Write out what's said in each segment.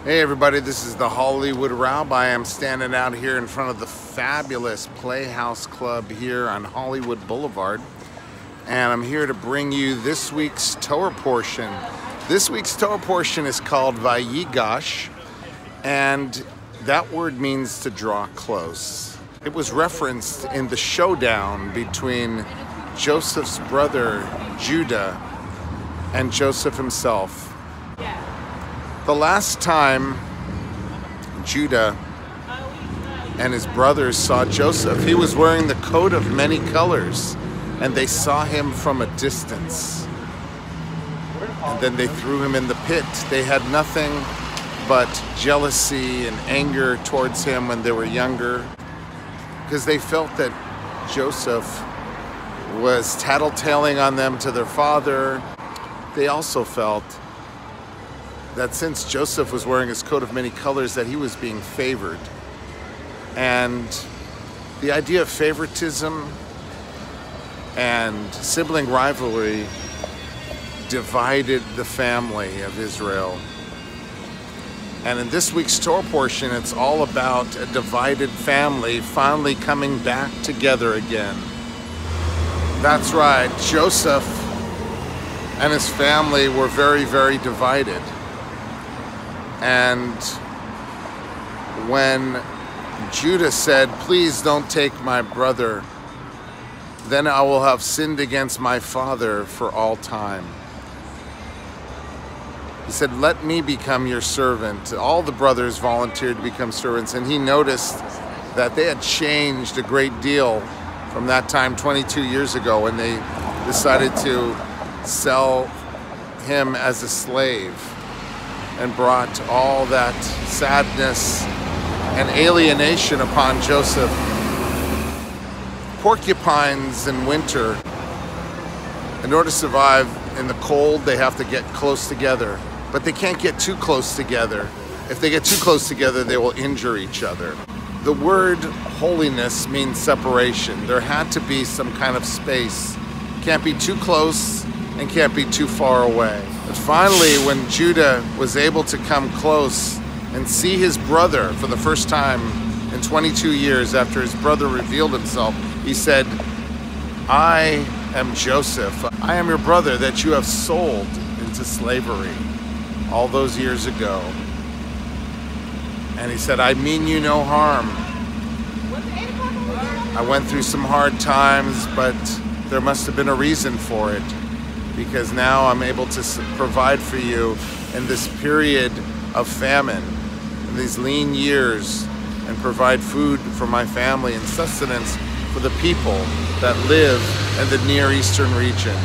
Hey everybody, this is the Hollywood Rabbi. I'm standing out here in front of the fabulous Playhouse Club here on Hollywood Boulevard. And I'm here to bring you this week's Torah portion. This week's Torah portion is called Vayigash, and that word means to draw close. It was referenced in the showdown between Joseph's brother Judah and Joseph himself. The last time Judah and his brothers saw Joseph, he was wearing the coat of many colors, and they saw him from a distance. And then they threw him in the pit. They had nothing but jealousy and anger towards him when they were younger, because they felt that Joseph was tattletaling on them to their father. They also felt that since Joseph was wearing his coat of many colors, that he was being favored. And the idea of favoritism and sibling rivalry divided the family of Israel. And in this week's Torah portion, it's all about a divided family finally coming back together again. That's right, Joseph and his family were very, very divided. And when Judah said, "Please don't take my brother, then I will have sinned against my father for all time." He said, "Let me become your servant." All the brothers volunteered to become servants, and he noticed that they had changed a great deal from that time 22 years ago when they decided to sell him as a slave, and brought all that sadness and alienation upon Joseph. Porcupines in winter, in order to survive in the cold, they have to get close together, but they can't get too close together. If they get too close together, they will injure each other. The word holiness means separation. There had to be some kind of space. Can't be too close and can't be too far away. But finally, when Judah was able to come close and see his brother for the first time in 22 years after his brother revealed himself, he said, "I am Joseph. I am your brother that you have sold into slavery all those years ago." And he said, "I mean you no harm. I went through some hard times, but there must have been a reason for it, because now I'm able to provide for you in this period of famine, in these lean years, and provide food for my family and sustenance for the people that live in the Near Eastern region."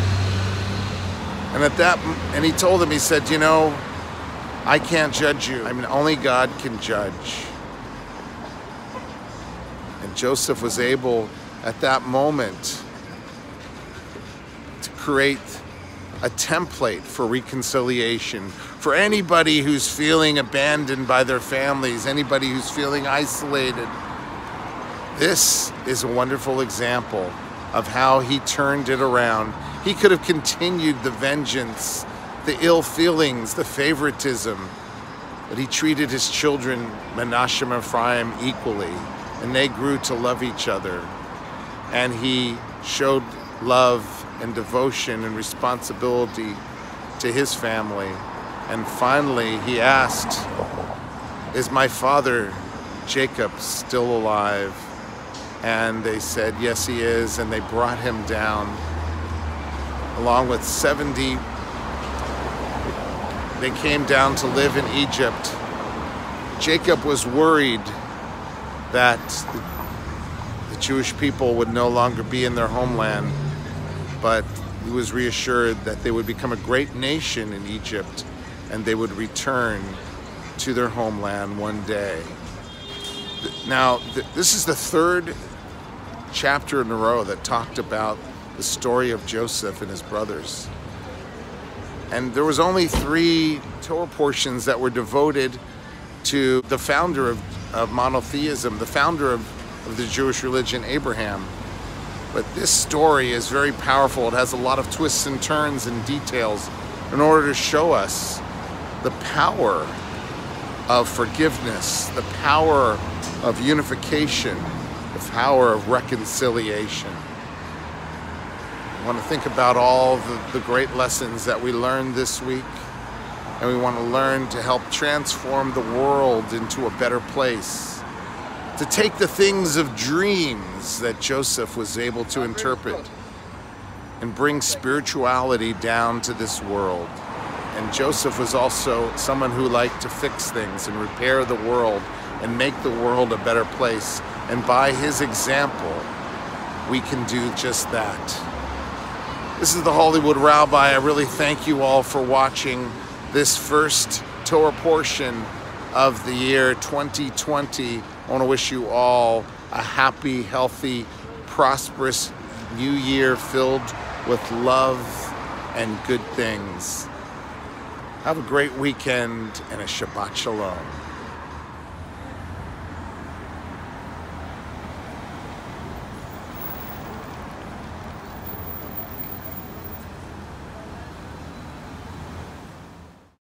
And he told him, he said, "You know, I can't judge you. I mean, only God can judge." And Joseph was able at that moment to create a template for reconciliation for anybody who's feeling abandoned by their families, anybody who's feeling isolated. This is a wonderful example of how he turned it around. He could have continued the vengeance, the ill feelings, the favoritism, but he treated his children, Menashe and Ephraim, equally, and they grew to love each other. And he showed love and devotion and responsibility to his family. And finally, he asked, "Is my father Jacob still alive?" And they said, "Yes, he is." And they brought him down along with 70. They came down to live in Egypt. Jacob was worried that the Jewish people would no longer be in their homeland, but he was reassured that they would become a great nation in Egypt and they would return to their homeland one day. Now, this is the third chapter in a row that talked about the story of Joseph and his brothers. And there was only 3 Torah portions that were devoted to the founder of monotheism, the founder of the Jewish religion, Abraham. But this story is very powerful. It has a lot of twists and turns and details in order to show us the power of forgiveness, the power of unification, the power of reconciliation. I want to think about all the great lessons that we learned this week, and we want to learn to help transform the world into a better place, to take the things of dreams that Joseph was able to interpret and bring spirituality down to this world. And Joseph was also someone who liked to fix things and repair the world and make the world a better place. And by his example, we can do just that. This is the Hollywood Rabbi. I really thank you all for watching this first Torah portion of the year 2020. I want to wish you all a happy, healthy, prosperous new year filled with love and good things. Have a great weekend and a Shabbat Shalom.